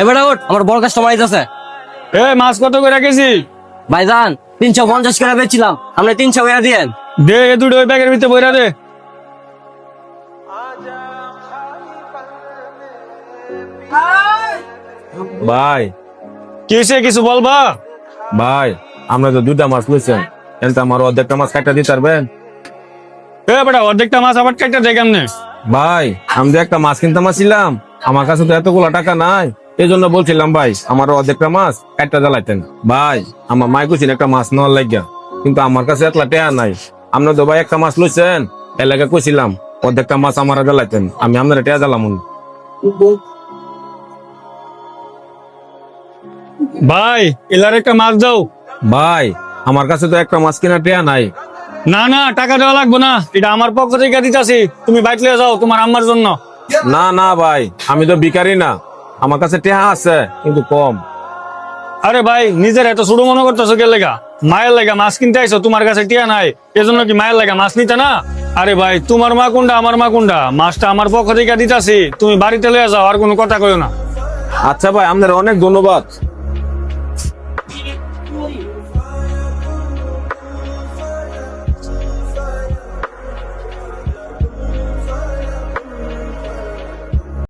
এবারে ওঠ, আমার বড় কাস্টমার আইতাছে। মাছ কত করে রেখেছি? ভাইজান 350 করে বেচছিলাম, আপনি 300 করে দিয়েন। দে এ দুটো ওই ব্যাগের ভিতরে বইরা দে। ভাই কি হয়েছে, কিছু বলবা? ভাই আমরা তো দুটা মাছ লইছেন, কিন্তু আমার অর্ধেকটা মাছ কাটা দিতে পারবেন? বেটা অর্ধেকটা মাছ আবার কাটটা দেয় কেমনে? ভাই আমি তো একটা মাছ কিনতে আসছিলাম, আমার কাছে তো এতগুলো টাকা নাই, এই জন্য বলছিলাম ভাই আমার অর্ধেকটা মাছ কাটটা জ্বালাইতেন। ভাই আমার মাই কইছেন একটা মাছ নেওয়ার লাগিয়া, কিন্তু আমার কাছে এতলা টেয়া নাই। আপনি তো ভাই একটা মাছ লইছেন, এর লাগে কইছিলাম অর্ধেকটা মাছ আমার জ্বালাইতেন, আমি আপনার টেয়া জ্বালাম। ভাই এলার একটা মাছ দাও। ভাই আমার কাছে তো একটা মাছ কেনার টেয়া নাই। না না, টাকা দেওয়া লাগবে না, এটা আমার পক্ষ থেকে দিতেছি, তুমি বাইক লিয়ে যাও তোমার আম্মার জন্য। না না ভাই, আমি তো ভিখারি না, আমার কাছে টেয়া আছে কিন্তু কম। আরে ভাই নিজের এত ছোট মনে করতেছো কে লেগা? মায়ের লেগা মাছ কিনতে আইছো, তোমার কাছে টিয়া নাই এজন্য কি মায়ের লেগা মাছ নিতে না? আরে ভাই তোমার মা কোনটা আমার মা কোনটা, মাছটা আমার পক্ষ থেকে দিতাছি, তুমি বাড়িতে লয়ে যাও, আর কোনো কথা কইও না। আচ্ছা ভাই আপনার অনেক ধন্যবাদ।